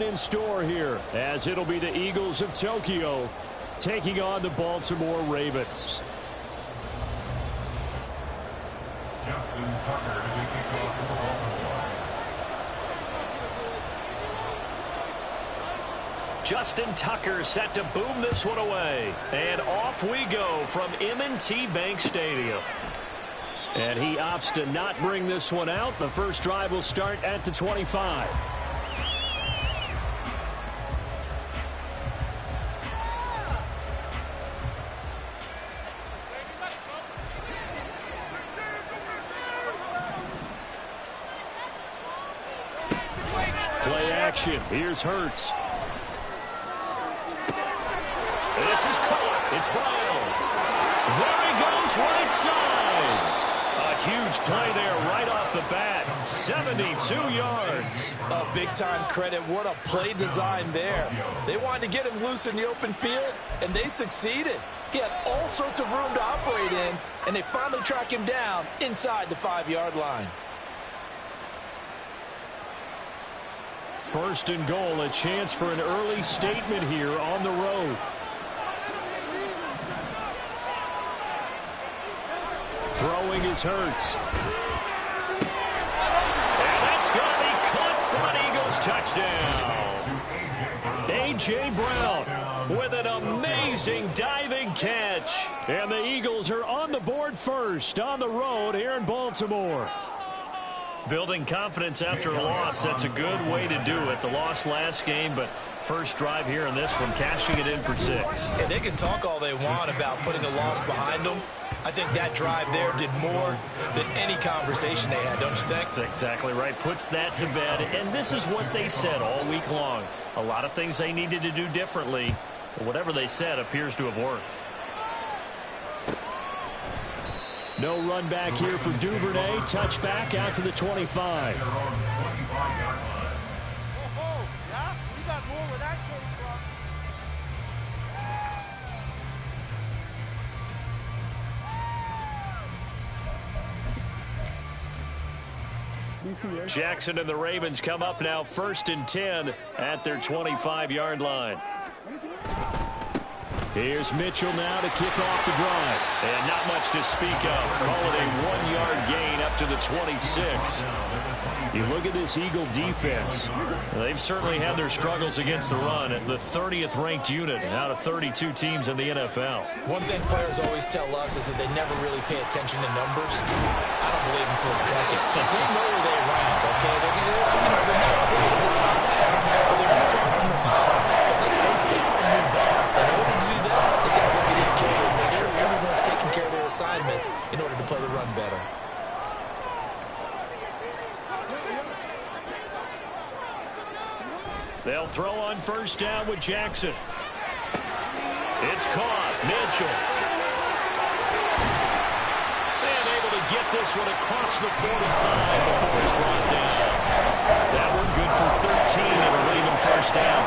In store here, as it'll be the Eagles of Tokyo taking on the Baltimore Ravens. Justin Tucker to be kicked off for the Baltimore. Justin Tucker set to boom this one away. And off we go from M&T Bank Stadium. And he opts to not bring this one out. The first drive will start at the 25. Play action. Here's Hurts. This is caught. It's Brown. There he goes, right side. A huge play there right off the bat. 72 yards. A big-time credit. What a play design there. They wanted to get him loose in the open field, and they succeeded. He had all sorts of room to operate in, and they finally track him down inside the 5-yard line. First and goal, a chance for an early statement here on the road. Throwing is Hurts. And that's going to be caught for an Eagles touchdown. A.J. Brown with an amazing diving catch. And the Eagles are on the board first on the road here in Baltimore. Building confidence after a loss, that's a good way to do it. The loss last game, but first drive here in this one, cashing it in for 6. Yeah, they can talk all they want about putting a loss behind them. I think that drive there did more than any conversation they had, don't you think? That's exactly right. Puts that to bed. And this is what they said all week long. A lot of things they needed to do differently. But whatever they said appears to have worked. No run back here for Duvernay. Touchback out to the 25. Jackson and the Ravens come up now 1st and 10 at their 25-yard line. Here's Mitchell now to kick off the drive. And not much to speak of. Call it a 1-yard gain up to the 26. You look at this Eagle defense. They've certainly had their struggles against the run. The 30th ranked unit out of 32 teams in the NFL. One thing players always tell us is that they never really pay attention to numbers. I don't believe them for a second. They know where they rank, okay? They're not quite at the top, but they're just far from the bottom. But let's face it, they got to move up. In order to do that, they got to look at each other and make sure everyone's taking care of their assignments in order to play the run better. They'll throw on first down with Jackson. It's caught. Mitchell. And able to get this one across the 45 before he's brought down. That one good for 13. It'll leave him first down.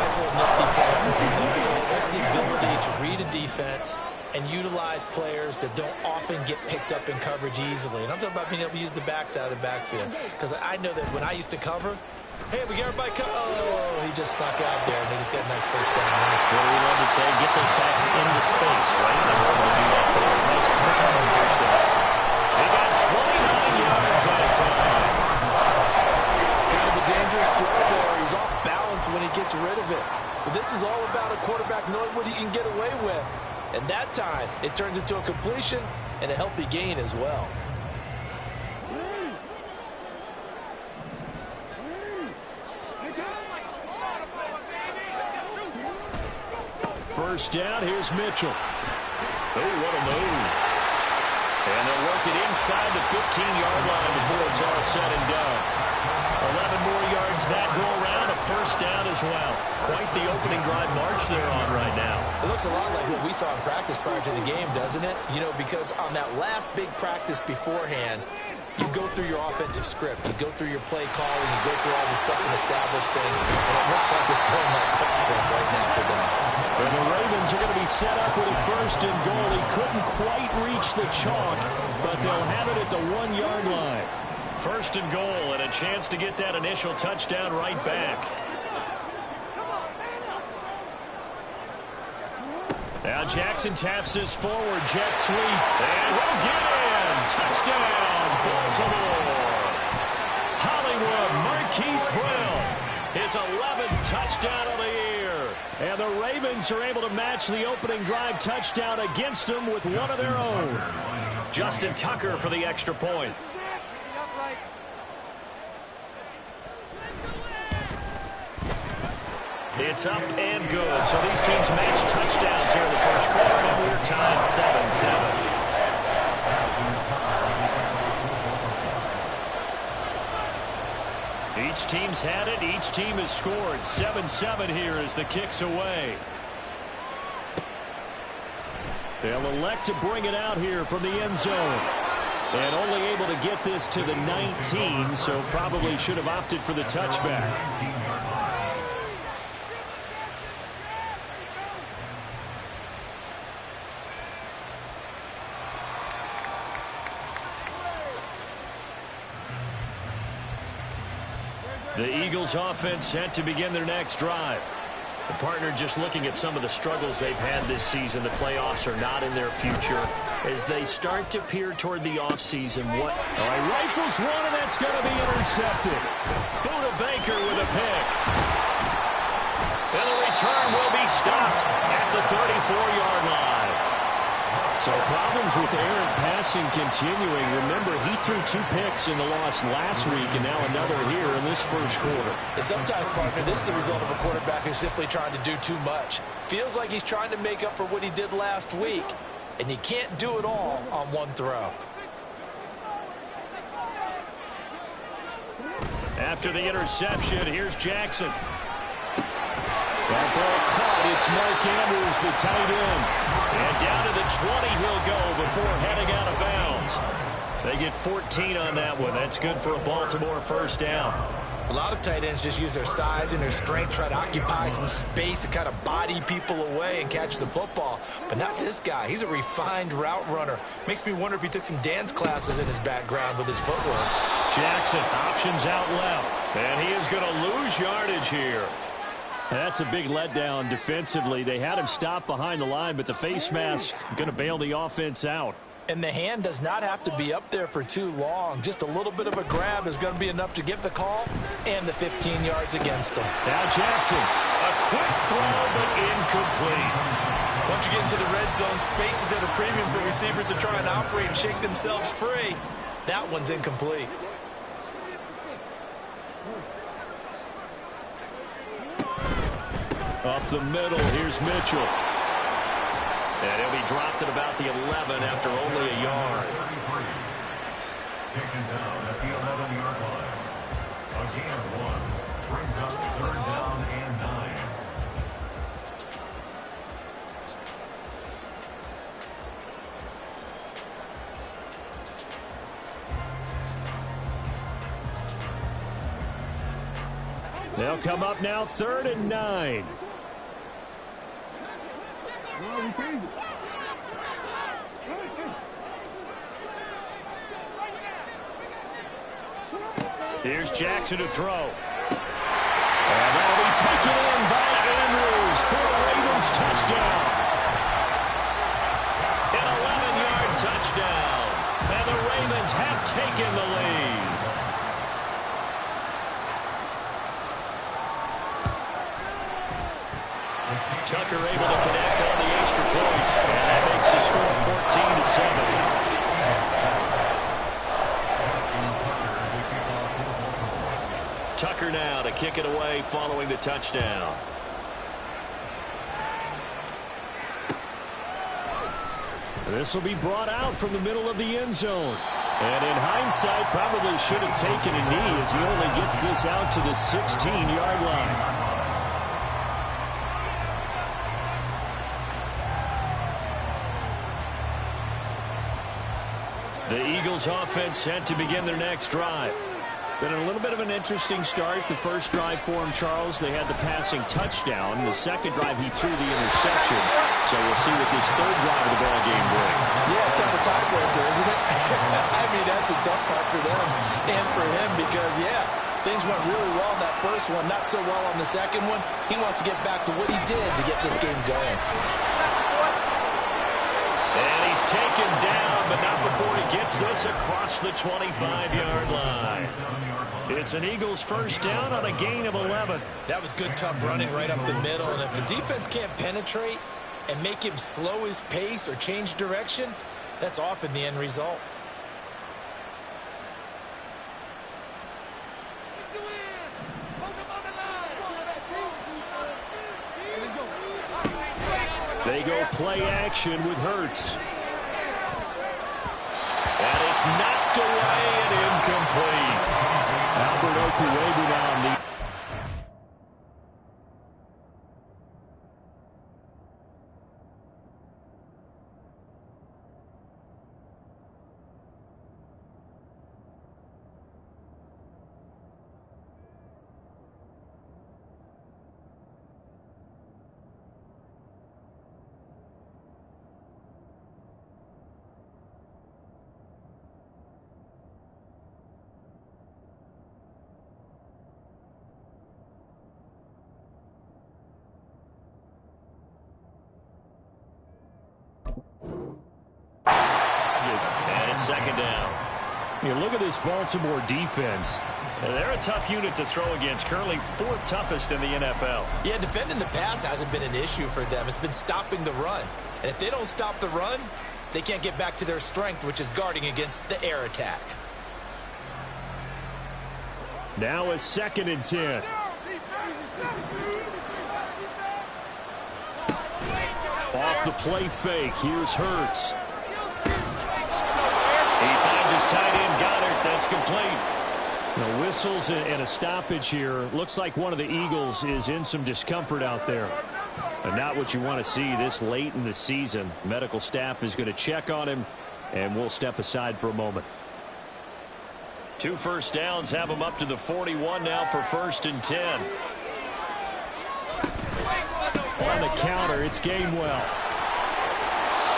Nice little nifty play for him there. That's the ability to read a defense and utilize players that don't often get picked up in coverage easily. And I'm talking about being able to use the backs out of the backfield. Because I know that when I used to cover, hey, we got everybody covered. Oh, he just snuck out there, and he just got a nice first down. What do we love to say? Get those backs into space, right? They were able to do that there. Nice pick on the first down. They got 29 yards at a time. Kind of a dangerous throw there. He's off balance when he gets rid of it. But this is all about a quarterback knowing what he can get away with. And that time, it turns into a completion and a healthy gain as well. First down, here's Mitchell. Oh, what a move. And they'll work it inside the 15-yard line before it's all said and done. 11 more yards that go around, a first down as well. Quite the opening drive march they're on right now. It looks a lot like what we saw in practice prior to the game, doesn't it? You know, because on that last big practice beforehand, you go through your offensive script. You go through your play calling. You go through all the stuff and establish things. And it looks like it's going like clockwork right now for them. And the Ravens are going to be set up with a first and goal. He couldn't quite reach the chalk, but they'll have it at the 1-yard line. First and goal, and a chance to get that initial touchdown right back. Now Jackson taps this forward, jet sweep, and he'll get in. Touchdown, Baltimore. Hollywood Marquise Brown, his 11th touchdown of the year. And the Ravens are able to match the opening drive touchdown against them with one of their own. Justin Tucker for the extra point. It's up and good. So these teams match touchdowns here in the first quarter, and we're tied 7-7. Each team's had it. Each team has scored. 7-7 here as the kick's away. They'll elect to bring it out here from the end zone. And only able to get this to the 19, so probably should have opted for the touchback. The Eagles offense set to begin their next drive. The partner just looking at some of the struggles they've had this season. The playoffs are not in their future as they start to peer toward the offseason. All right, rifles one, and that's going to be intercepted. Buda Baker with a pick. And the return will be stopped at the 34-yard line. So problems with errant passing continuing. Remember, he threw 2 picks in the loss last week, and now another here in this first quarter. And sometimes, partner, this is the result of a quarterback who's simply trying to do too much. Feels like he's trying to make up for what he did last week, and you can't do it all on one throw. After the interception, here's Jackson. That ball caught. It's Mark Andrews, the tight end. And down to the 20 he'll go before heading out of bounds. They get 14 on that one. That's good for a Baltimore first down. A lot of tight ends just use their size and their strength, try to occupy some space and kind of body people away and catch the football. But not this guy. He's a refined route runner. Makes me wonder if he took some dance classes in his background with his footwork. Jackson options out left. And he is going to lose yardage here. That's a big letdown defensively. They had him stop behind the line, but the face mask going to bail the offense out. And the hand does not have to be up there for too long. Just a little bit of a grab is going to be enough to get the call and the 15 yards against him. Now Jackson, a quick throw, but incomplete. Once you get into the red zone, space is at a premium for receivers to try and operate and shake themselves free. That one's incomplete. Up the middle, here's Mitchell. And he'll be dropped at about the 11 after only a yard. Taken down at the 11-yard line. A gain of 1 brings up 3rd down and 9. They'll come up now 3rd and 9. Here's Jackson to throw. And that'll be taken in by Andrews for the Ravens touchdown. An 11-yard touchdown. And the Ravens have taken the lead. Tucker able to connect on the extra point. And that makes the score 14-7. Tucker now to kick it away following the touchdown. This will be brought out from the middle of the end zone. And in hindsight, probably should have taken a knee as he only gets this out to the 16-yard line. The Eagles offense set to begin their next drive. Been a little bit of an interesting start. The first drive for him, Charles, they had the passing touchdown. The second drive, he threw the interception. So we'll see what this third drive of the ball game brings. Yeah, kind of a tiebreaker, isn't it? I mean, that's a tough part for them and for him because, yeah, things went really well in that first one, not so well on the second one. He wants to get back to what he did to get this game going. he's taken down, but not before he gets this across the 25-yard line. It's an Eagles first down on a gain of 11. That was good, tough running right up the middle. And if the defense can't penetrate and make him slow his pace or change direction, that's often the end result. They go play action with Hurts. And it's knocked away and incomplete. Albert Okwuegbunam down the second down. You look at this Baltimore defense. They're a tough unit to throw against. Currently fourth toughest in the NFL. Yeah, defending the pass hasn't been an issue for them. It's been stopping the run. And if they don't stop the run, they can't get back to their strength, which is guarding against the air attack. Now a 2nd and 10. Off the play fake. Here's Hurts. He finds his tight end, Goddard. That's complete. The whistles and a stoppage here. Looks like one of the Eagles is in some discomfort out there. And not what you want to see this late in the season. Medical staff is going to check on him, and we'll step aside for a moment. 2 first downs have him up to the 41 now for 1st and 10. On the counter, it's Gainwell.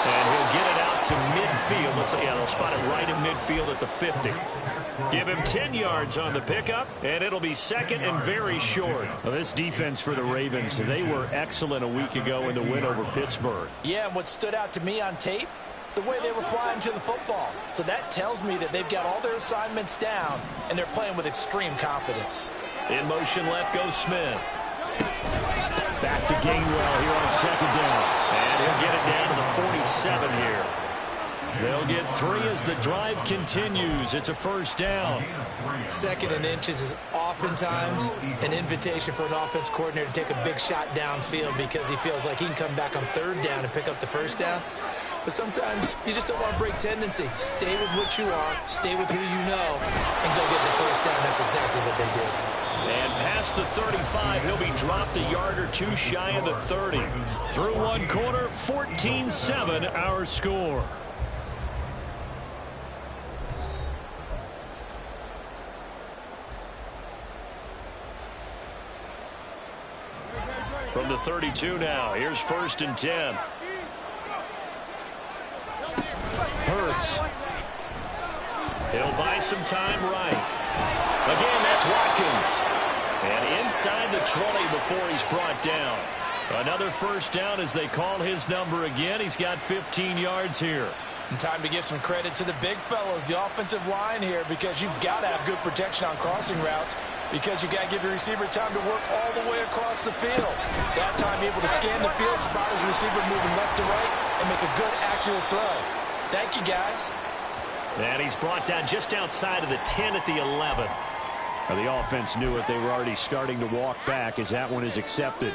And he'll get it out to midfield. Let's say, yeah, they'll spot it right in midfield at the 50. Give him 10 yards on the pickup, and it'll be 2nd and very short. Well, this defense for the Ravens, they were excellent a week ago in the win over Pittsburgh. Yeah, and what stood out to me on tape, the way they were flying to the football. So that tells me that they've got all their assignments down, and they're playing with extreme confidence. In motion left goes Smith. Back to Gainwell here on 2nd down. And he'll get it down to the 47 here. They'll get 3 as the drive continues. It's a first down. 2nd and inches is oftentimes an invitation for an offense coordinator to take a big shot downfield because he feels like he can come back on 3rd down and pick up the first down. But sometimes you just don't want to break tendency. Stay with what you are, stay with who you know, and go get the first down. That's exactly what they did. And past the 35, he'll be dropped a yard or 2 shy of the 30. Through one quarter, 14-7 our score. From the 32 now, here's 1st and 10. Hurts. He'll buy some time right. Again, that's Watkins. And inside the 20 before he's brought down. Another first down as they call his number again. He's got 15 yards here. And time to give some credit to the big fellows, the offensive line here, because you've got to have good protection on crossing routes because you've got to give your receiver time to work all the way across the field. That time, able to scan the field, spot his receiver moving left to right, and make a good, accurate throw. Thank you, guys. And he's brought down just outside of the 10 at the 11. Now, the offense knew it. They were already starting to walk back as that one is accepted.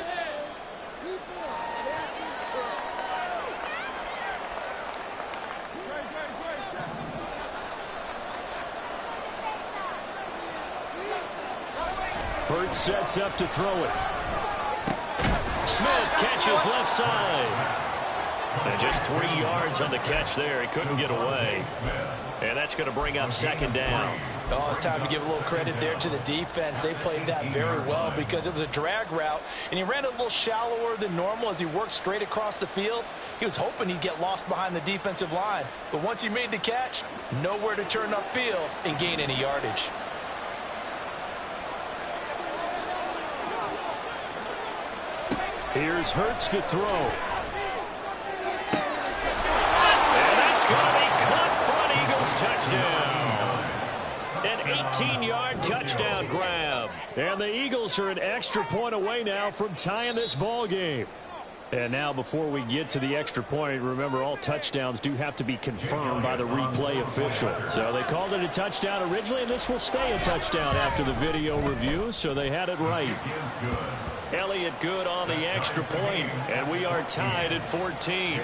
Hurts sets up to throw it. Smith catches left side. And just 3 yards on the catch there. He couldn't get away. And that's going to bring up 2nd down. Oh, it's time to give a little credit there to the defense. They played that very well because it was a drag route, and he ran a little shallower than normal as he worked straight across the field. He was hoping he'd get lost behind the defensive line. But once he made the catch, nowhere to turn upfield and gain any yardage. Here's Hurts to throw. And touchdown. An 18-yard touchdown grab. And the Eagles are an extra point away now from tying this ball game. And now before we get to the extra point, remember all touchdowns do have to be confirmed by the replay official. So they called it a touchdown originally, and this will stay a touchdown after the video review, so they had it right. Elliott good on the extra point, and we are tied at 14.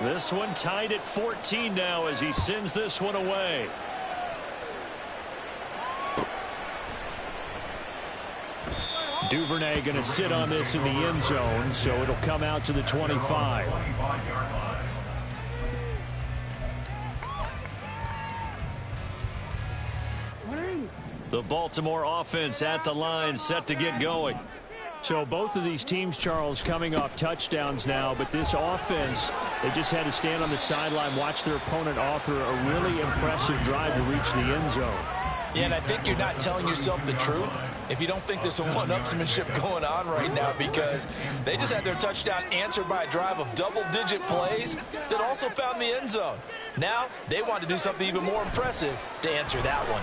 This one tied at 14 now as he sends this one away. Duvernay going to sit on this in the end zone, so it'll come out to the 25. The Baltimore offense at the line, set to get going. So both of these teams, Charles, coming off touchdowns now, but this offense, they just had to stand on the sideline, watch their opponent author a really impressive drive to reach the end zone. Yeah, and I think you're not telling yourself the truth if you don't think there's some one-upsmanship going on right now, because they just had their touchdown answered by a drive of double-digit plays that also found the end zone. Now they want to do something even more impressive to answer that one.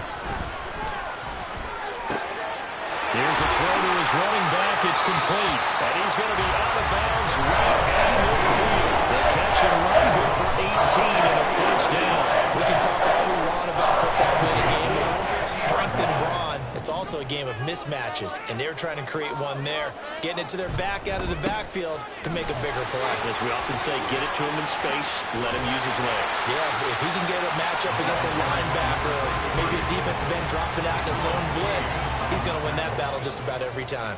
Here's a throw to his running back. It's complete. And he's going to be out of bounds right at midfield. The catch and run good for 18 and a first down. We can talk all we want about football being a game of strength and brawn. It's also a game of mismatches, and they're trying to create one there, getting it to their back out of the backfield to make a bigger play. As we often say, get it to him in space, let him use his leg. Yeah, if he can get a matchup against a linebacker or maybe a defensive end dropping out in a zone blitz, he's going to win that battle just about every time.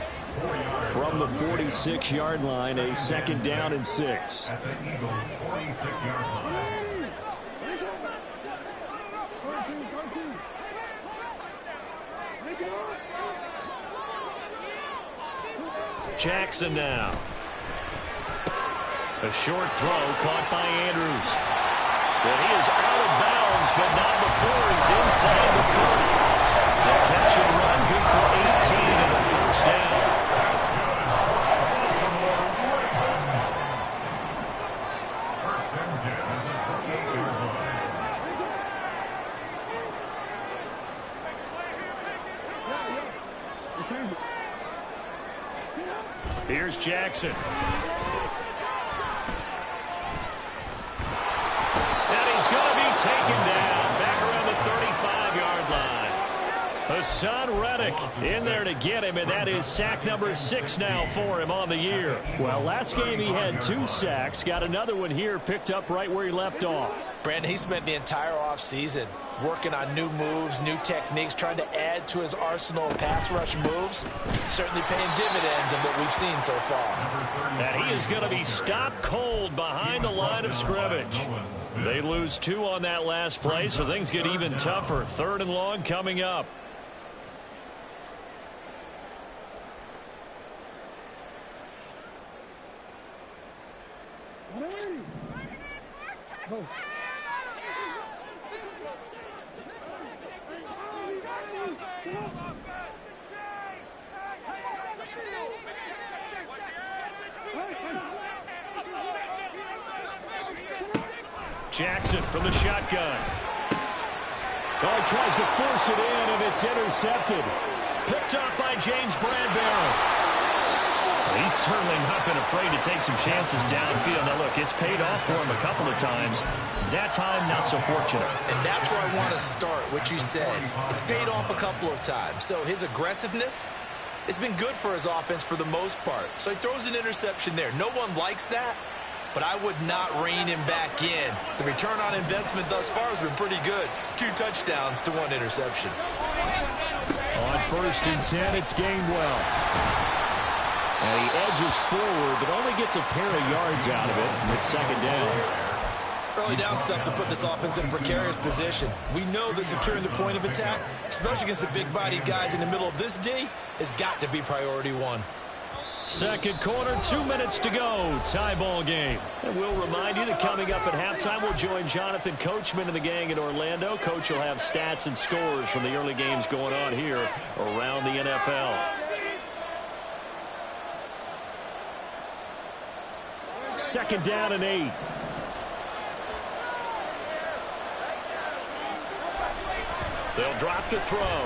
From the 46-yard line, a second down and 6. At the Eagles' 46-yard line. Jackson now. A short throw caught by Andrews. But he is out of bounds, but not before he's inside the 40. The catch and run good for 18 and a first down. Here's Jackson. And he's going to be taken down back around the 35-yard line. Hassan Reddick in there to get him, and that is sack number 6 now for him on the year. Well, last game he had 2 sacks. Got another one here, picked up right where he left off. Brandon, he spent the entire offseason working on new moves, new techniques, trying to add to his arsenal of pass rush moves. Certainly paying dividends in what we've seen so far. And he is going to be stopped cold behind the line of scrimmage. They lose 2 on that last play, so things get even tougher. 3rd and long coming up. Jackson from the shotgun. Oh, tries to force it in, and it's intercepted. Picked up by James Bradbury. He's certainly not been afraid to take some chances downfield. Now, look, it's paid off for him a couple of times. That time, not so fortunate. And that's where I want to start, what you said. It's paid off a couple of times. So his aggressiveness has been good for his offense for the most part. So he throws an interception there. No one likes that, but I would not rein him back in. The return on investment thus far has been pretty good. 2 touchdowns to 1 interception. On 1st and 10, it's Gainwell. And he edges forward, but only gets a pair of yards out of it. And it's 2nd down. Early down stuff to put this offense in a precarious position. We know that securing the point of attack, especially against the big-bodied guys in the middle of this D, has got to be priority 1. Second quarter, 2 minutes to go. Tie ball game. And we'll remind you that coming up at halftime, we'll join Jonathan Coachman and the gang in Orlando. Coach will have stats and scores from the early games going on here around the NFL. 2nd down and 8. They'll drop to throw.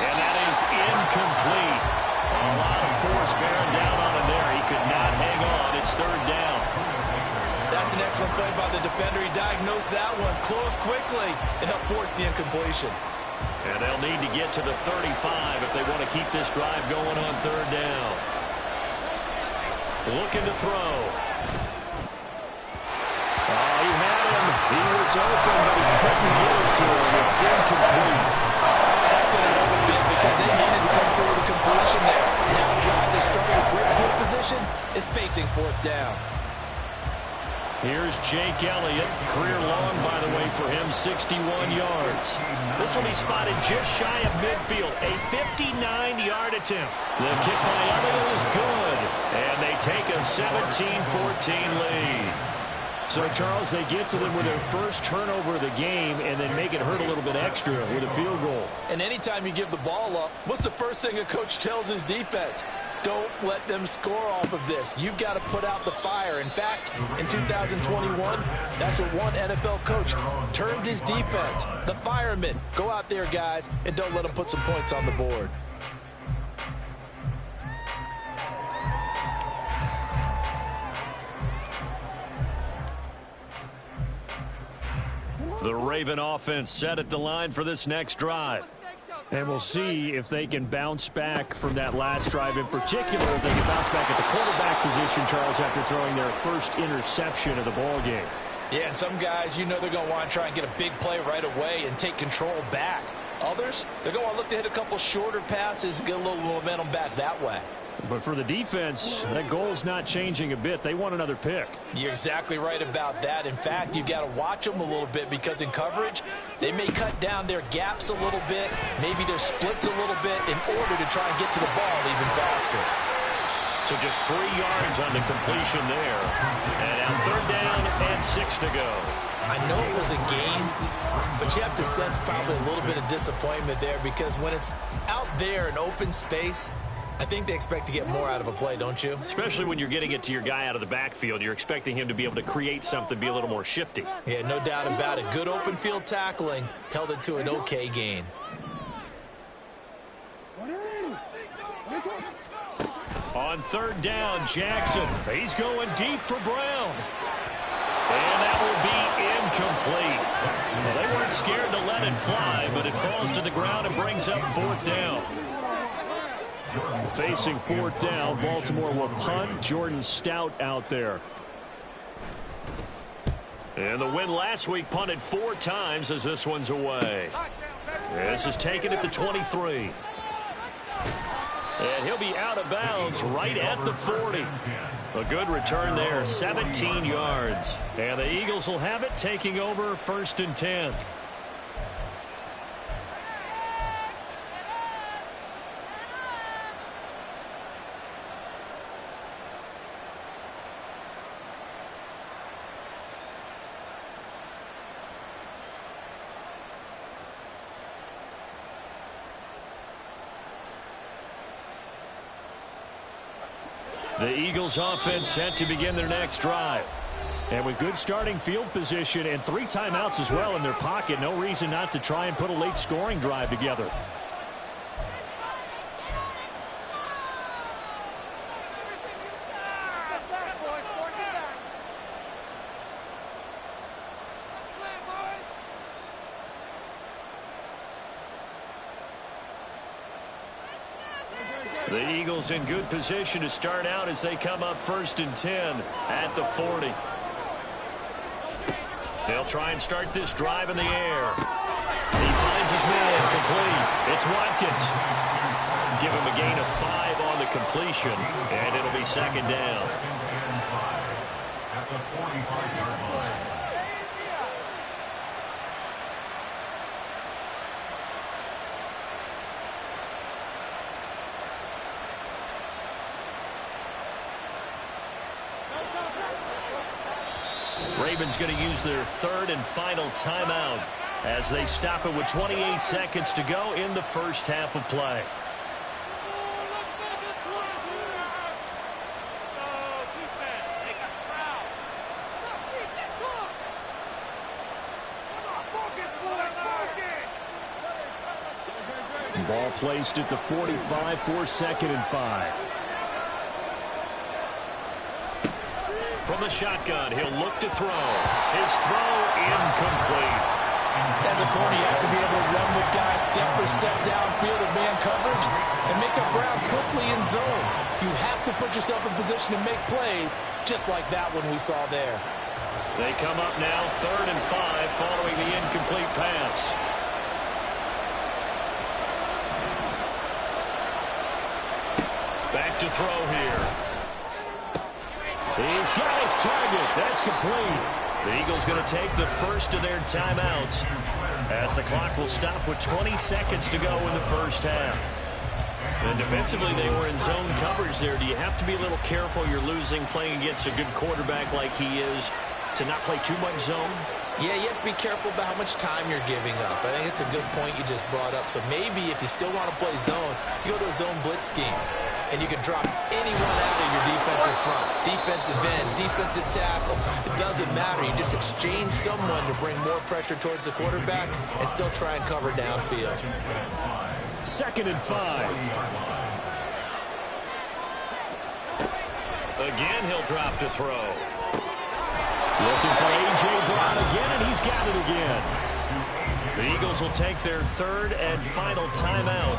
And that is incomplete. A lot of force bearing down on him there. He could not hang on. It's third down. That's an excellent play by the defender. He diagnosed that one, closed quickly, and helped force the incompletion. And they'll need to get to the 35 if they want to keep this drive going on third down. Looking to throw. Oh, he had him. He was open, but he couldn't get it to him. It's incomplete. That's going to help a bit because they needed to come through with a completion there. Now drive they started with great field position is facing fourth down. Here's Jake Elliott. Career long, by the way, for him, 61 yards. This will be spotted just shy of midfield. A 59-yard attempt. The kick by Elliott is good. And they take a 17-14 lead. So, Charles, they get to them with their first turnover of the game and then make it hurt a little bit extra with a field goal. And anytime you give the ball up, what's the first thing a coach tells his defense? Don't let them score off of this. You've got to put out the fire. In fact, in 2021, that's what one NFL coach termed his defense. The firemen. Go out there, guys, and don't let them put some points on the board. The Raven offense set at the line for this next drive. And we'll see if they can bounce back from that last drive. In particular, if they can bounce back at the quarterback position, Charles, after throwing their first interception of the ball game. Yeah, and some guys, you know they're going to want to try and get a big play right away and take control back. Others, they're going to want to look to hit a couple shorter passes and get a little momentum back that way. But for the defense, that goal's not changing a bit. They want another pick. You're exactly right about that. In fact, you've got to watch them a little bit because in coverage, they may cut down their gaps a little bit, maybe their splits a little bit in order to try and get to the ball even faster. So just 3 yards on the completion there. And now third down and 6 to go. I know it was a game, but you have to sense probably a little bit of disappointment there because when it's out there in open space, I think they expect to get more out of a play, don't you? Especially when you're getting it to your guy out of the backfield. You're expecting him to be able to create something, be a little more shifty. Yeah, no doubt about it. Good open field tackling held it to an okay gain. On third down, Jackson. He's going deep for Brown. And that will be incomplete. Well, they weren't scared to let it fly, but it falls to the ground and brings up fourth down. Facing fourth down, Baltimore will punt. Jordan Stout out there. And the win last week punted 4 times as this one's away. This is taken at the 23. And he'll be out of bounds right at the 40. A good return there, 17 yards. And the Eagles will have it, taking over first and 10. The Eagles offense set to begin their next drive. And with good starting field position and 3 timeouts as well in their pocket, no reason not to try and put a late scoring drive together. The Eagles in good position to start out as they come up first and 10 at the 40. They'll try and start this drive in the air. He finds his man complete. It's Watkins. Give him a gain of 5 on the completion, and it'll be second down. At the 45-yard line. Ravens going to use their third and final timeout as they stop it with 28 seconds to go in the first half of play. Ball placed at the 45 for 2nd and 5. From the shotgun, he'll look to throw. His throw incomplete. As a corner, you have to be able to run with guys step for step downfield of man coverage and make up ground quickly in zone. You have to put yourself in position to make plays, just like that one we saw there. They come up now 3rd and 5 following the incomplete pass. Back to throw here. He's got his target. That's complete. The Eagles going to take the first of their timeouts as the clock will stop with 20 seconds to go in the first half. And defensively, they were in zone coverage there. Do you have to be a little careful you're losing playing against a good quarterback like he is to not play too much zone? Yeah, you have to be careful about how much time you're giving up. I think it's a good point you just brought up. So maybe if you still want to play zone, you go to a zone blitz scheme. And you can drop anyone out of your defensive front. Defensive end, defensive tackle. It doesn't matter. You just exchange someone to bring more pressure towards the quarterback and still try and cover downfield. 2nd and 5. Again, he'll drop to throw. Looking for A.J. Brown again, and he's got it again. The Eagles will take their 3rd and final timeout.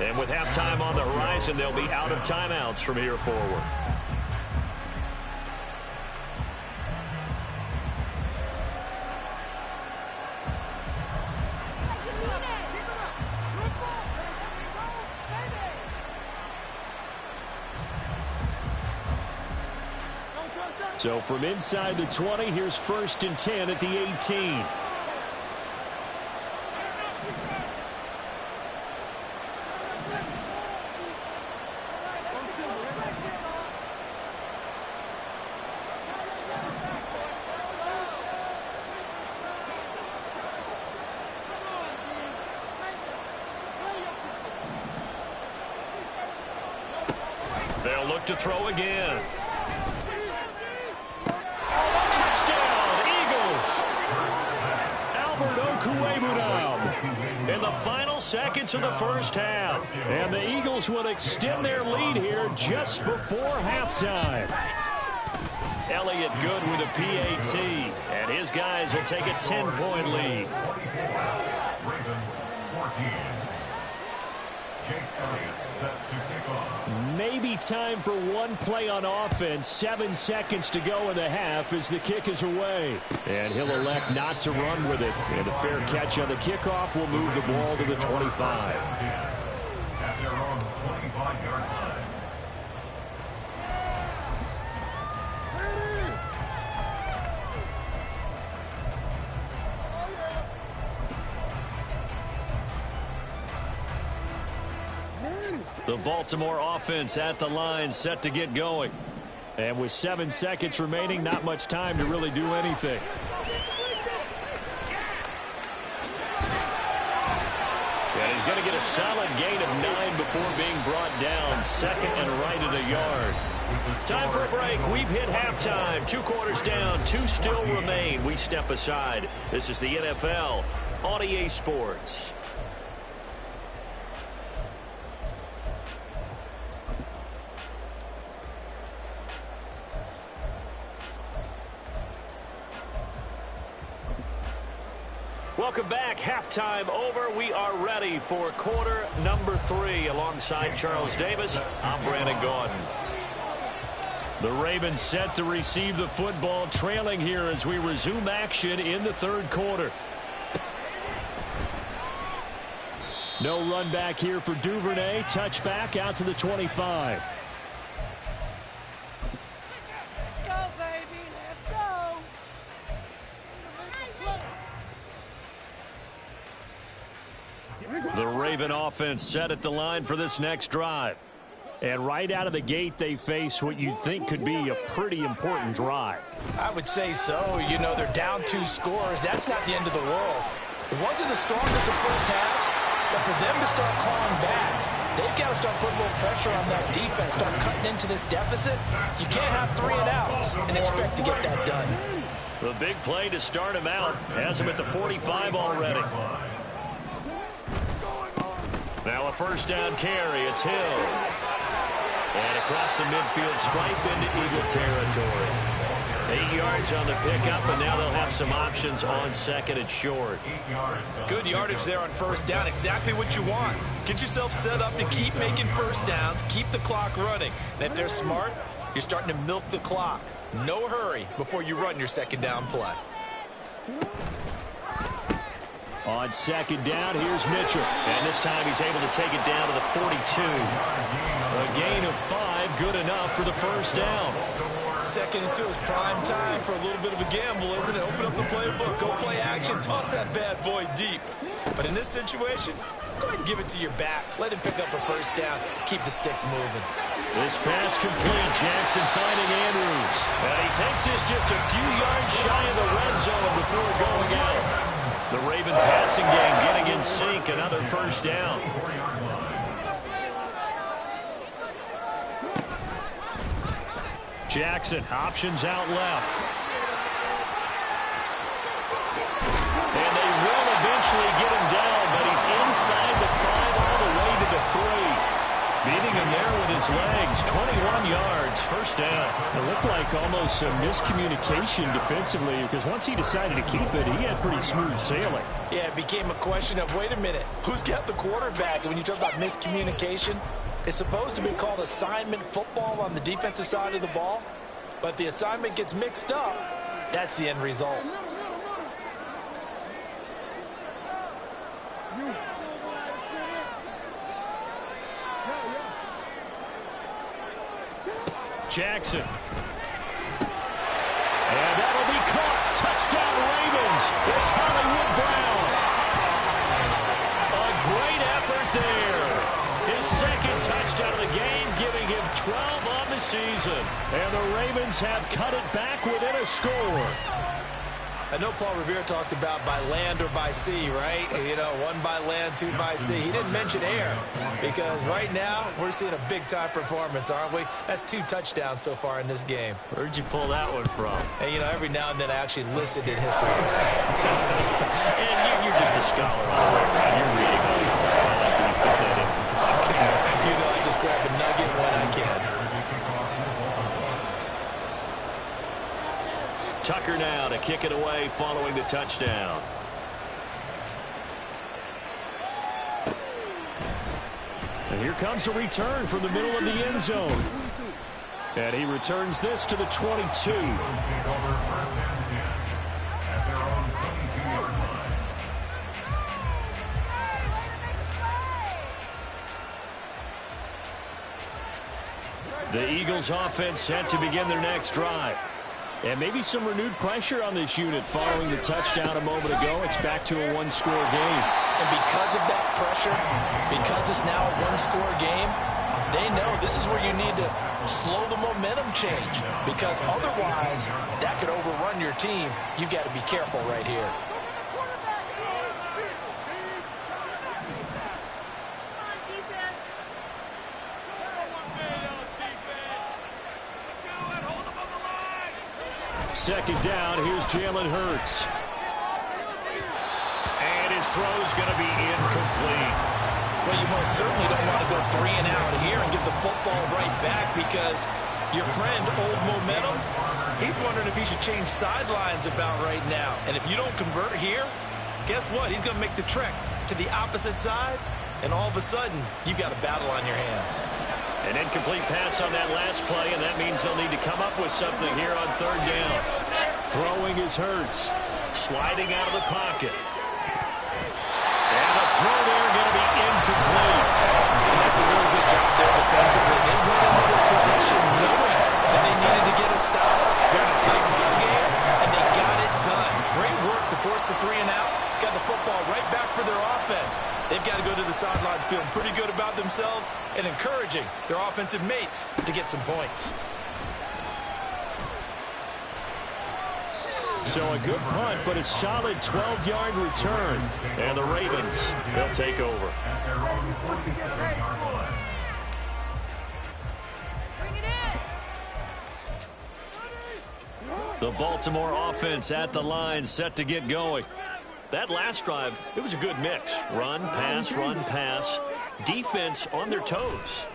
And with halftime on the horizon, they'll be out of timeouts from here forward. So from inside the 20, here's 1st and 10 at the 18. They'll look to throw again. Touchdown, Eagles! Albert Okwuegbunam in the final seconds of the first half. And the Eagles will extend their lead here just before halftime. Elliott Good with a PAT, and his guys will take a 10-point lead. Ravens 14. Jake Elliott set to kick off. Maybe time for one play on offense. 7 seconds to go in the half as the kick is away. And he'll elect not to run with it. And a fair catch on the kickoff will move the ball to the 25. At their own 25-yard line. The Baltimore offense at the line, set to get going. And with 7 seconds remaining, not much time to really do anything. And he's going to get a solid gain of 9 before being brought down. 2nd and right at a yard. Time for a break. We've hit halftime. 2 quarters down, 2 still remain. We step aside. This is the NFL on EA Sports. Welcome back. Halftime over. We are ready for quarter number 3. Alongside Charles Davis, I'm Brandon Gaudin. The Ravens set to receive the football, trailing here as we resume action in the 3rd quarter. No run back here for Duvernay. Touchback out to the 25. The Raven offense set at the line for this next drive. And right out of the gate, they face what you'd think could be a pretty important drive. I would say so. You know, they're down 2 scores. That's not the end of the world. It wasn't the strongest of first halves, but for them to start clawing back, they've got to start putting a little pressure on that defense, start cutting into this deficit. You can't have 3 and outs and expect to get that done. The big play to start him out has him at the 45 already. a first down carry. It's Hill. And across the midfield stripe into Eagle territory. 8 yards on the pickup, and now they'll have some options on second and short. Good yardage there on first down. Exactly what you want. Get yourself set up to keep making first downs, keep the clock running. And if they're smart, you're starting to milk the clock. No hurry before you run your second down play. On second down, here's Mitchell. And this time he's able to take it down to the 42. A gain of 5, good enough for the first down. Second and 2 is prime time for a little bit of a gamble, isn't it? Open up the playbook, go play action, toss that bad boy deep. But in this situation, go ahead and give it to your back. Let him pick up a first down. Keep the sticks moving. This pass complete. Jackson finding Andrews. And he takes this just a few yards shy of the red zone before going out. The Raven passing game getting in sync. Another first down. Jackson, options out left. And they will eventually get him down, but he's inside the 5 all the way to the 3. Beating him there with his legs, 21 yards, first down. It looked like almost a miscommunication defensively because once he decided to keep it, he had pretty smooth sailing. Yeah, it became a question of, wait a minute, who's got the quarterback? And when you talk about miscommunication, it's supposed to be called assignment football on the defensive side of the ball, but the assignment gets mixed up. That's the end result. Jackson. And that'll be caught. Touchdown Ravens. It's Hollywood Brown. A great effort there. His second touchdown of the game, giving him 12 on the season. And the Ravens have cut it back within a score. I know Paul Revere talked about by land or by sea, right? You know, 1 by land, 2 by sea. He didn't mention air because right now we're seeing a big-time performance, aren't we? That's 2 touchdowns so far in this game. Where'd you pull that one from? And, you know, every now and then I actually listened in history class. And you're just a scholar all the way around. You're reading all the time. I like that you fit that in for the podcast. You know, I just grab a nugget when I can. Tucker now to kick it away following the touchdown. And here comes a return from the middle of the end zone. And he returns this to the 22. The Eagles offense set to begin their next drive. And maybe some renewed pressure on this unit following the touchdown a moment ago. It's back to a 1-score game. And because of that pressure, because it's now a 1-score game, they know this is where you need to slow the momentum change. Because otherwise, that could overrun your team. You've got to be careful right here. Second down, here's Jalen Hurts. And his throw's going to be incomplete. Well, you most certainly don't want to go 3 and out here and give the football right back because your friend, Old Momentum, he's wondering if he should change sidelines about right now. And if you don't convert here, guess what? He's going to make the trek to the opposite side, and all of a sudden, you've got a battle on your hands. An incomplete pass on that last play, and that means they'll need to come up with something here on third down. Throwing is Hurts. Sliding out of the pocket. And the throw there going to be incomplete. And that's a really good job there defensively. They went into this possession knowing that they needed to get a stop. They're in a tight ball game, and they got it done. Great work to force the 3 and out. Got the football right back for their offense. They've got to go to the sidelines feeling pretty good about themselves and encouraging their offensive mates to get some points. So a good punt, but a solid 12-yard return. And the Ravens, they'll take over. The Baltimore offense at the line, set to get going. That last drive, it was a good mix. Run, pass, defense on their toes.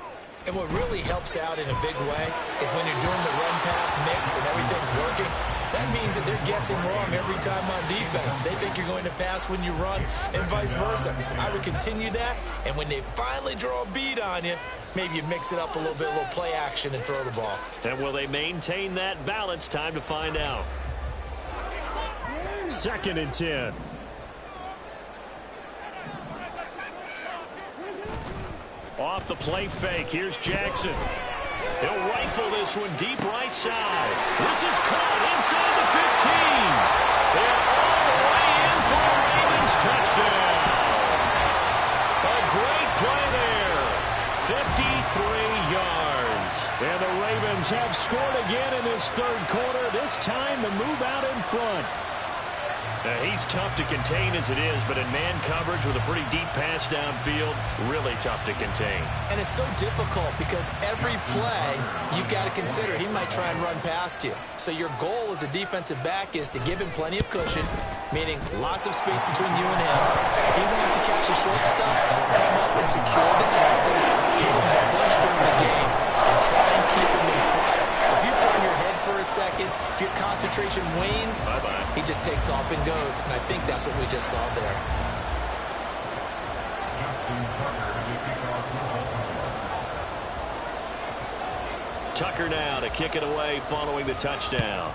And what really helps out in a big way is when you're doing the run-pass mix and everything's working, that means that they're guessing wrong every time on defense. They think you're going to pass when you run and vice versa. I would continue that, and when they finally draw a bead on you, maybe you mix it up a little bit, a little play action, and throw the ball. And will they maintain that balance? Time to find out. 2nd and 10. Off the play fake, here's Jackson. He'll rifle this one deep right side. This is caught inside the 15. And all the way in for the Ravens touchdown. A great play there. 53 yards. And the Ravens have scored again in this 3rd quarter. This time to move out in front. He's tough to contain as it is, but in man coverage with a pretty deep pass downfield, really tough to contain. And it's so difficult because every play you've got to consider he might try and run past you. So your goal as a defensive back is to give him plenty of cushion, meaning lots of space between you and him. If he wants to catch the short stuff, come up and secure the tackle, hit him a bunch during the game, and try and keep him in front. If you turn your head for a second, if your concentration wanes, he just takes off and goes. And I think that's what we just saw there. Tucker now to kick it away following the touchdown.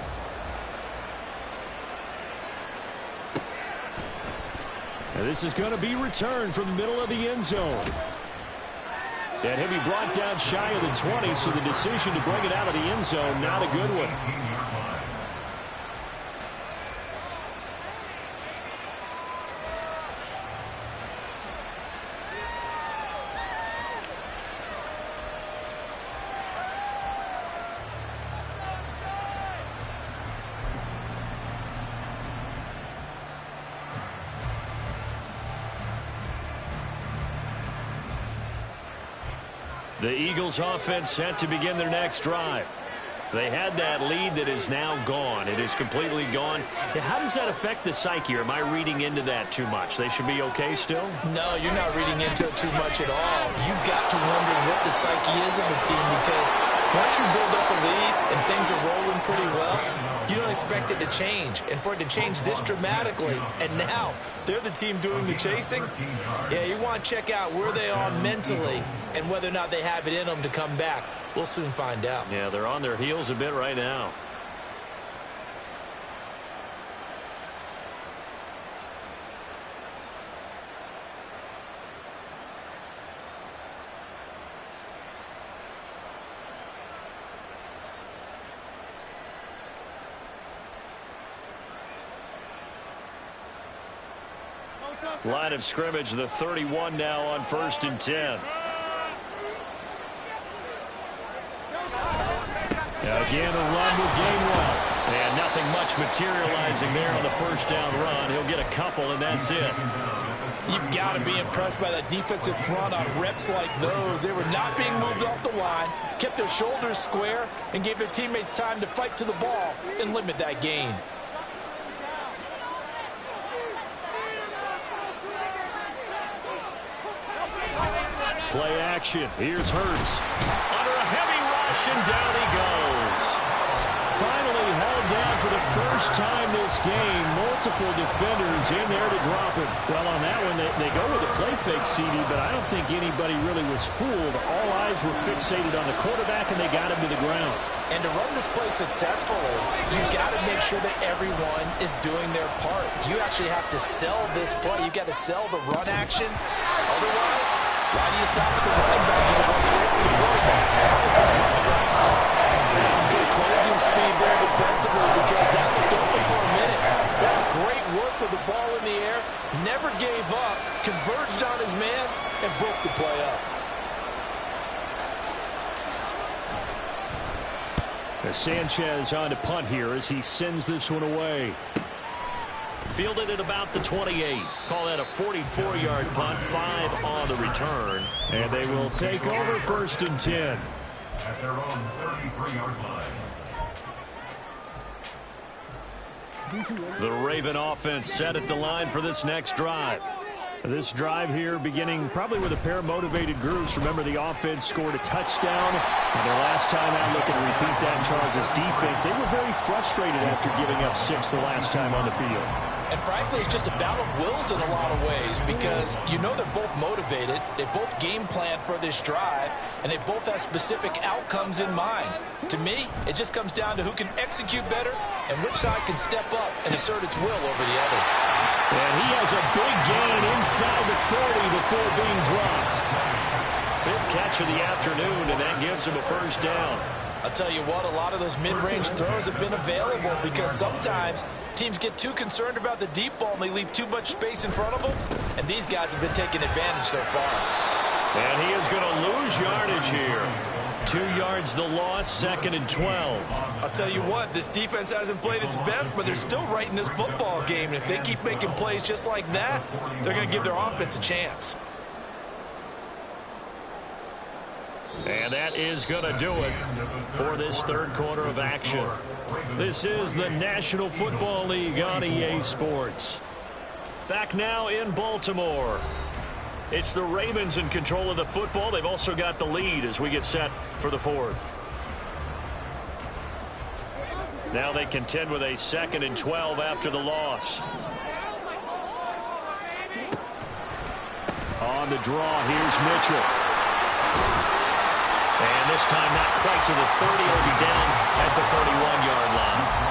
And this is going to be returned from the middle of the end zone. And he'll be brought down shy of the 20, so the decision to bring it out of the end zone, not a good one. The Eagles offense set to begin their next drive. They had that lead that is now gone. It is completely gone. How does that affect the psyche? Or am I reading into that too much? They should be okay still? No, you're not reading into it too much at all. You've got to wonder what the psyche is of the team, because once you build up a lead and things are rolling pretty well, you don't expect it to change. And for it to change this dramatically, and now they're the team doing the chasing, yeah, you want to check out where they are mentally and whether or not they have it in them to come back. We'll soon find out. Yeah, they're on their heels a bit right now. Line of scrimmage, the 31 now on 1st and 10. Again, a run will gain 1. And nothing much materializing there on the 1st down run. He'll get a couple, and that's it. You've got to be impressed by that defensive front on reps like those. They were not being moved off the line, kept their shoulders square, and gave their teammates time to fight to the ball and limit that gain. Play action. Here's Hurts. Under a heavy rush, and down he goes. Finally held down for the first time this game. Multiple defenders in there to drop him. Well, on that one, they go with the play fake, CD, but I don't think anybody really was fooled. All eyes were fixated on the quarterback, and they got him to the ground. And to run this play successfully, you've got to make sure that everyone is doing their part. You actually have to sell this play. You've got to sell the run action. Otherwise, why do you stop at the running back? You just run straight to the quarterback. That's some good closing speed there defensively, because that's what took them for a minute. That's great work with the ball in the air. Never gave up, converged on his man, and broke the play up. Sanchez on to punt here as he sends this one away. Fielded at about the 28. Call that a 44-yard punt, 5 on the return. And they will take over 1st and 10. At their own 33-yard line. The Raven offense set at the line for this next drive. This drive here beginning probably with a pair of motivated groups. Remember, the offense scored a touchdown. And their last time out, looking to repeat that, Charles' defense. They were very frustrated after giving up 6 the last time on the field. And frankly, it's just a battle of wills in a lot of ways because you know they're both motivated. They both game plan for this drive, and they both have specific outcomes in mind. To me, it just comes down to who can execute better and which side can step up and assert its will over the other. And he has a big gain inside the 40 before being dropped. 5th catch of the afternoon, and that gives him a first down. I'll tell you what, a lot of those mid-range throws have been available because sometimes teams get too concerned about the deep ball and they leave too much space in front of them, and these guys have been taking advantage so far. And he is going to lose yardage here. 2 yards the loss, 2nd and 12. I'll tell you what, this defense hasn't played its best, but they're still right in this football game. And if they keep making plays just like that, they're going to give their offense a chance. And that is going to do it for this 3rd quarter of action. This is the National Football League on EA Sports. Back now in Baltimore. It's the Ravens in control of the football. They've also got the lead as we get set for the 4th. Now they contend with a 2nd and 12 after the loss. On the draw, here's Mitchell. And this time not quite to the 30. It'll be down at the 31-yard line.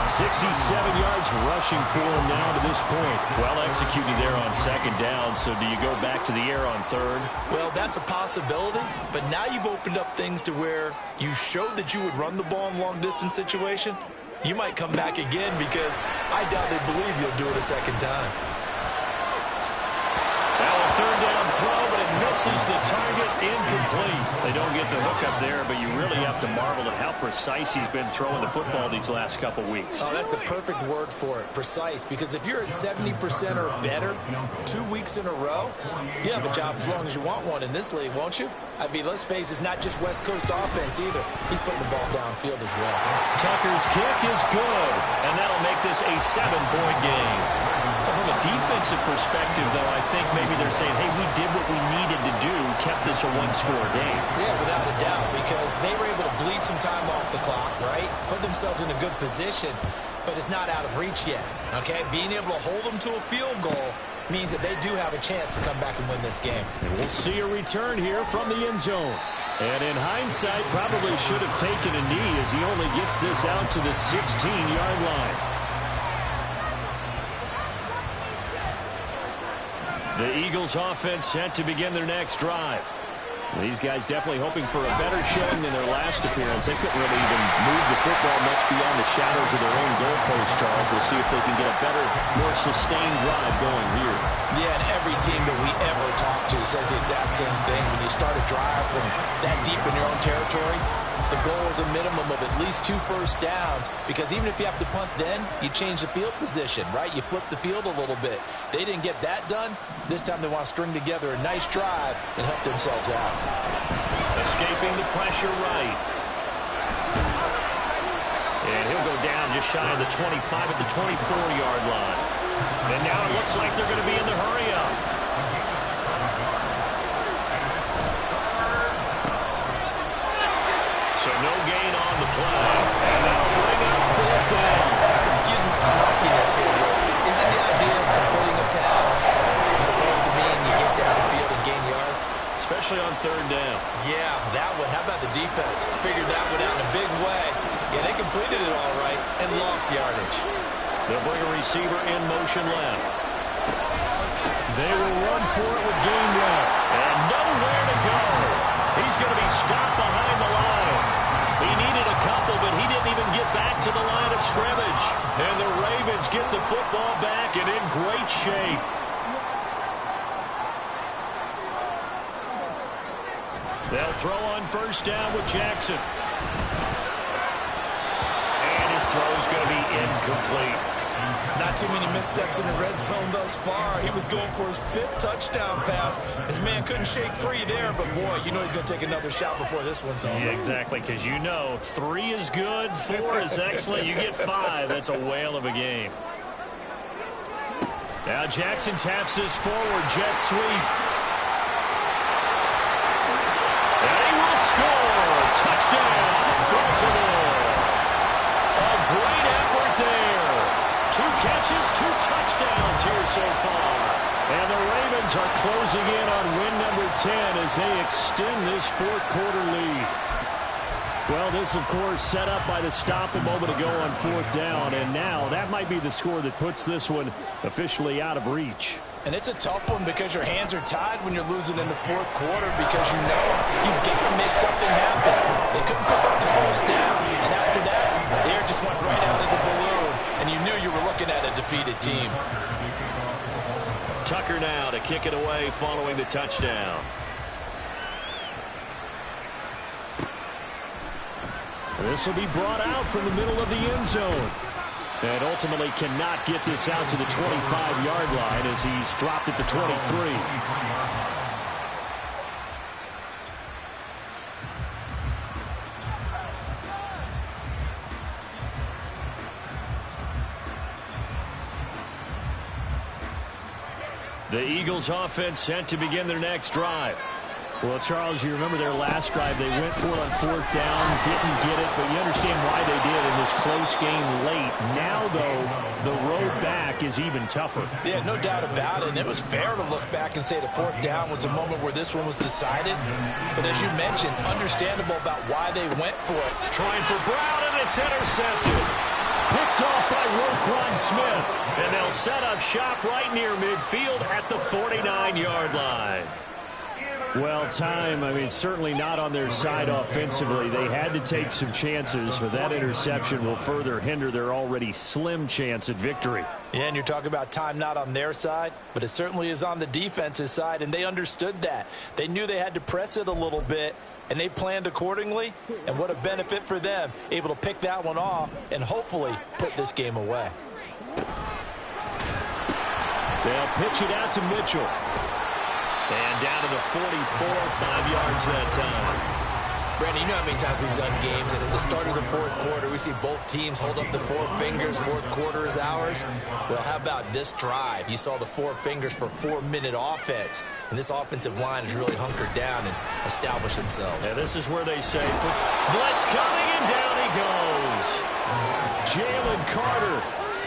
67 yards rushing for him now to this point. Well executed there on 2nd down. So do you go back to the air on 3rd? Well, that's a possibility, but now you've opened up things to where you showed that you would run the ball in long-distance situation. You might come back again because I doubt they believe you'll do it a 2nd time. Now a 3rd down throw, but it misses the target, incomplete. They don't get the hook up there, but you really have to marvel at how precise he's been throwing the football these last couple weeks. Oh, that's the perfect word for it, precise, because if you're at 70% or better 2 weeks in a row, you have a job as long as you want one in this league, won't you? I mean, let's face it, it's not just West Coast offense either. He's putting the ball downfield as well. Tucker's kick is good, and that'll make this a 7-point game. From a defensive perspective, though, I think maybe they're saying, hey, we did what we needed to do, kept this a 1-score game. Yeah, without a doubt, because they were able to bleed some time off the clock, right? Put themselves in a good position, but it's not out of reach yet, okay? Being able to hold them to a field goal means that they do have a chance to come back and win this game. And we'll see a return here from the end zone. And in hindsight, probably should have taken a knee as he only gets this out to the 16-yard line. The Eagles offense set to begin their next drive. These guys definitely hoping for a better showing than their last appearance. They couldn't really even move the football much beyond the shadows of their own goalpost, Charles. We'll see if they can get a better, more sustained drive going here. Yeah, and every team that we ever talk to says the exact same thing. When you start a drive from that deep in your own territory, the goal is a minimum of at least 2 first downs, because even if you have to punt then, you change the field position, right? You flip the field a little bit. They didn't get that done. This time they want to string together a nice drive and help themselves out. Escaping the pressure right. And he'll go down just shy of the 25 at the 24-yard line. And now it looks like they're going to be in the hurry-up. So no gain on the play. And that'll bring up 4th down. Excuse my snarkiness here, but isn't the idea of completing a pass supposed to mean you get downfield and gain yards? Especially on 3rd down. Yeah, that one. How about the defense? Figured that one out in a big way. Yeah, they completed it all right and lost yardage. They'll bring a receiver in motion left. They will run for it with game left. And nowhere to go. He's going to be stopped behind the line. He needed a couple, but he didn't even get back to the line of scrimmage. And the Ravens get the football back and in great shape. They'll throw on 1st down with Jackson. And his throw's going to be incomplete. Not too many missteps in the red zone thus far. He was going for his 5th touchdown pass. His man couldn't shake free there, but boy, you know he's going to take another shot before this one's over. Yeah, exactly, because you know 3 is good, 4 is excellent. You get 5, that's a whale of a game. Now Jackson taps this forward, jet sweep. And he will score. Touchdown, Baltimore. A great effort there. 2 catches, 2 touchdowns here so far. And the Ravens are closing in on win number 10 as they extend this fourth quarter lead. Well, this, of course, set up by the stop a moment ago on 4th down. And now that might be the score that puts this one officially out of reach. And it's a tough one because your hands are tied when you're losing in the fourth quarter because you know you've got to make something happen. They couldn't pick up the first down, and after that, the air just went right out of the balloon, and you knew you were looking at a defeated team. Tucker now to kick it away following the touchdown. This will be brought out from the middle of the end zone. And ultimately cannot get this out to the 25-yard line as he's dropped at the 23. The Eagles offense set to begin their next drive. Well, Charles, you remember their last drive. They went for it on 4th down, didn't get it, but you understand why they did in this close game late. Now, though, the road back is even tougher. Yeah, no doubt about it, and it was fair to look back and say the 4th down was a moment where this one was decided. But as you mentioned, understandable about why they went for it. Trying for Brown, and it's intercepted. Picked off by Roquan Smith, and they'll set up shop right near midfield at the 49-yard line. Well, certainly not on their side offensively. They had to take some chances, but that interception will further hinder their already slim chance at victory. Yeah, and you're talking about time not on their side, but it certainly is on the defense's side, and they understood that. They knew they had to press it a little bit, and they planned accordingly, and what a benefit for them, able to pick that one off and hopefully put this game away. They'll pitch it out to Mitchell. And down to the 44, 5 yards that time. Brandon, you know how many times we've done games, and at the start of the fourth quarter, we see both teams hold up the 4 fingers, fourth quarter is ours. Well, how about this drive? You saw the 4 fingers for 4-minute offense, and this offensive line has really hunkered down and established themselves. Yeah, this is where they say, blitz coming, and down he goes. Jalen Carter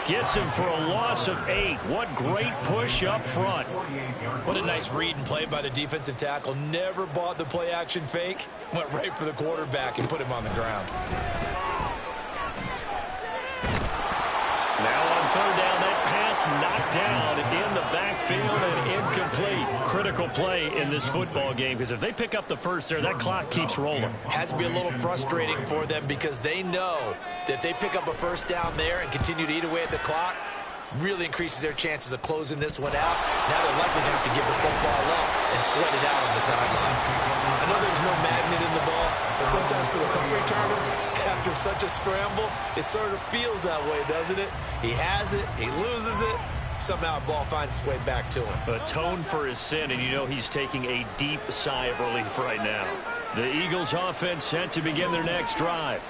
gets him for a loss of 8. What great push up front. What a nice read and play by the defensive tackle. Never bought the play-action fake. Went right for the quarterback and put him on the ground. Now on 3rd down, that pass knocked down in the backfield and incomplete. Critical play in this football game because if they pick up the first there, that clock keeps rolling. Has to be a little frustrating for them because they know that if they pick up a first down there and continue to eat away at the clock, really increases their chances of closing this one out. Now they're likely going to have to give the football up and sweat it out on the sideline. I know there's no magnet in the ball, but sometimes for the punt returner, after such a scramble, it sort of feels that way, doesn't it? He has it, he loses it, somehow the ball finds its way back to him. Atoned for his sin, and you know he's taking a deep sigh of relief right now. The Eagles offense set to begin their next drive.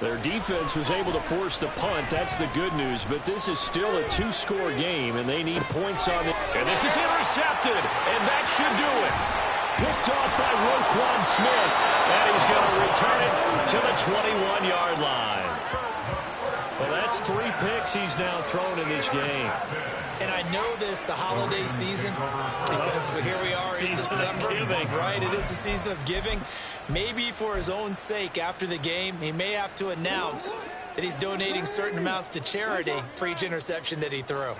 Their defense was able to force the punt. That's the good news, but this is still a 2-score game, and they need points on it. And this is intercepted, and that should do it. Picked off by Roquan Smith, and he's going to return it to the 21-yard line. Well, that's 3 picks he's now thrown in this game. And I know this, the holiday season, because here we are in December, right? It is the season of giving. Maybe for his own sake, after the game, he may have to announce that he's donating certain amounts to charity for each interception that he threw.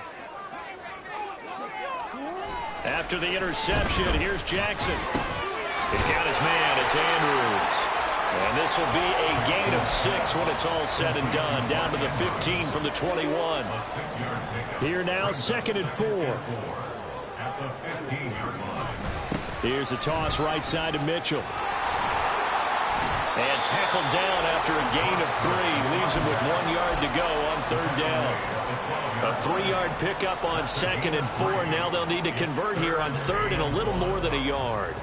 After the interception, here's Jackson. He's got his man, it's Andrews. And this will be a gain of 6 when it's all said and done. Down to the 15 from the 21. Here now, 2nd and 4. Here's a toss right side to Mitchell. And tackled down after a gain of 3. Leaves him with 1 yard to go on 3rd down. A 3-yard pickup on 2nd and 4. Now they'll need to convert here on 3rd and a little more than a yard.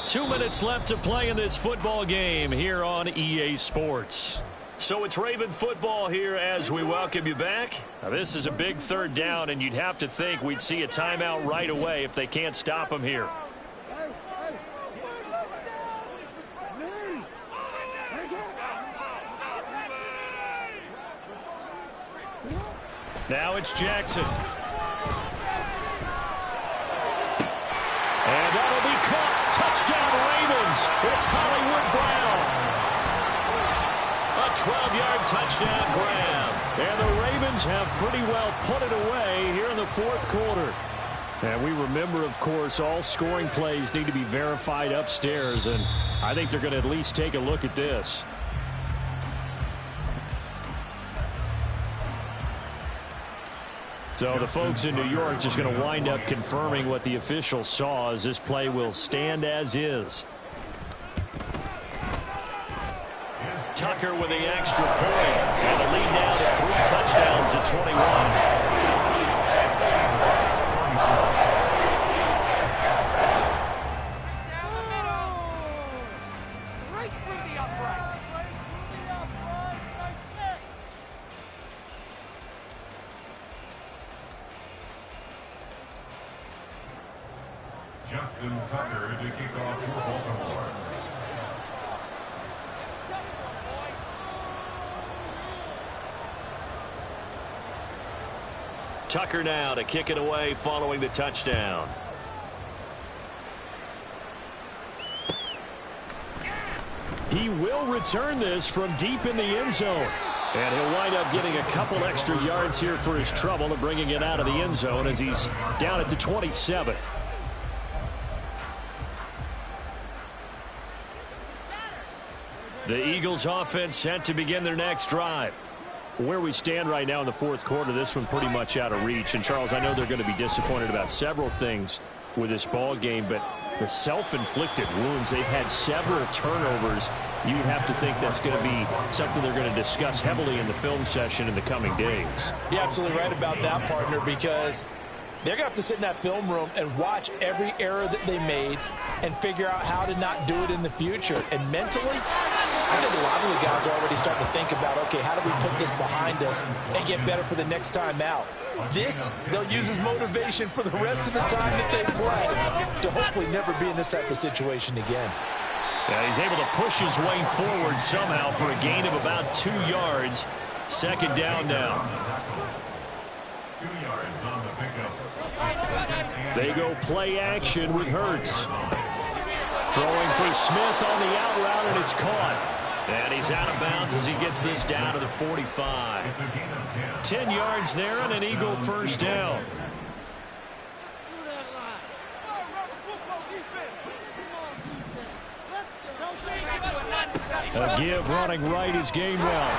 2 minutes left to play in this football game here on EA Sports. So it's Raven football here as we welcome you back. Now, this is a big third down, and you'd have to think we'd see a timeout right away if they can't stop them here. Now it's Jackson. And that'll be caught. Touchdown Ravens. It's Hollywood Brown. A 12-yard touchdown grab. And the Ravens have pretty well put it away here in the fourth quarter. And we remember, of course, all scoring plays need to be verified upstairs. And I think they're going to at least take a look at this. So the folks in New York just going to wind up confirming what the officials saw, as this play will stand as is. Tucker with the extra point, and the lead now to 3 touchdowns at 21. Justin Tucker to kick off for Baltimore. Tucker now to kick it away following the touchdown. He will return this from deep in the end zone. And he'll wind up getting a couple extra yards here for his trouble and bringing it out of the end zone as he's down at the 27. The Eagles offense set to begin their next drive. Where we stand right now in the fourth quarter, this one pretty much out of reach. And, Charles, I know they're going to be disappointed about several things with this ball game, but the self-inflicted wounds, they've had several turnovers. You'd have to think that's going to be something they're going to discuss heavily in the film session in the coming days. You're absolutely right about that, partner, because they're going to have to sit in that film room and watch every error that they made and figure out how to not do it in the future. And mentally, I think a lot of the guys are already starting to think about, okay, how do we put this behind us and get better for the next time out? This, they'll use as motivation for the rest of the time that they play to hopefully never be in this type of situation again. Yeah, he's able to push his way forward somehow for a gain of about 2 yards. Second down now. 2 yards on the pickup. They go play action with Hurts. Throwing for Smith on the out route, and it's caught. And he's out of bounds as he gets this down to the 45. 10 yards there and an Eagle first down. A give running right is Gainwell,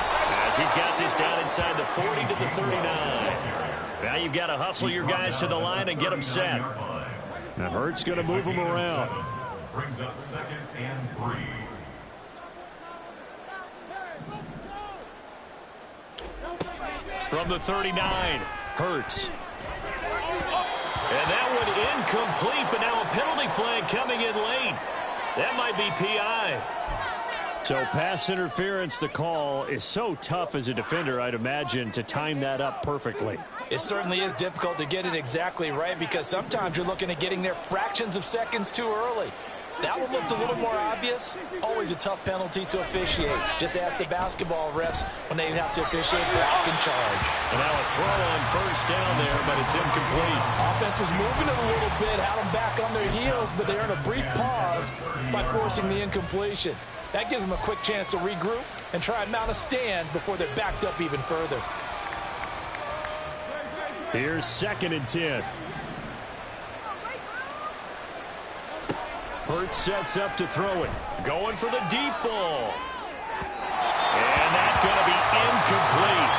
as he's got this down inside the 40 to the 39. Now you've got to hustle your guys to the line and get them set. Now Hurts going to move them around. Brings up 2nd and 3. From the 39, Hurts. And that one incomplete, but now a penalty flag coming in late. That might be PI. So pass interference, the call is so tough as a defender, I'd imagine, to time that up perfectly. It certainly is difficult to get it exactly right, because sometimes you're looking at getting there fractions of seconds too early. That one looked a little more obvious. Always a tough penalty to officiate. Just ask the basketball refs when they have to officiate block and charge. And now a throw on first down there, but it's incomplete. Offense was moving it a little bit, had them back on their heels, but they earned a brief pause by forcing the incompletion. That gives them a quick chance to regroup and try and mount a stand before they're backed up even further. Here's 2nd and 10. Hurts sets up to throw it. Going for the deep ball. And that's going to be incomplete.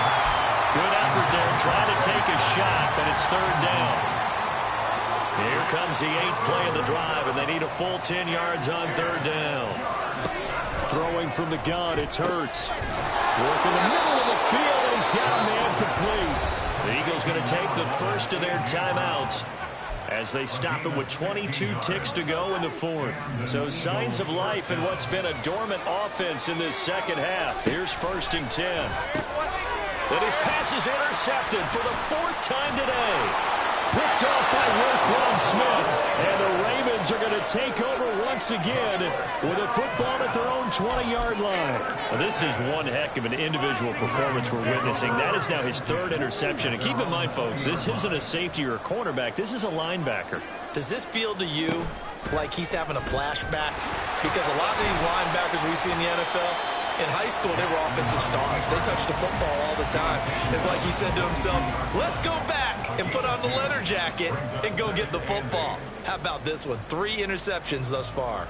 Good effort there trying to take a shot, but it's 3rd down. Here comes the 8th play of the drive, and they need a full 10 yards on 3rd down. Throwing from the gun, it's Hurts. Work in the middle of the field, and he's got a man complete. The Eagles going to take the first of their timeouts. as they stop it with 22 ticks to go in the fourth. So signs of life in what's been a dormant offense in this second half. Here's 1st and 10. And his pass is intercepted for the 4th time today. Picked off by Roquan Smith. And the Ravens are going to take over once again with a football at their own 20-yard line. Well, this is one heck of an individual performance we're witnessing. That is now his 3rd interception. And keep in mind, folks, this isn't a safety or a cornerback. This is a linebacker. Does this feel to you like he's having a flashback? Because a lot of these linebackers we see in the NFL, in high school, they were offensive stars. They touched the football all the time. It's like he said to himself, let's go back and put on the leather jacket and go get the football. How about this one? 3 interceptions thus far.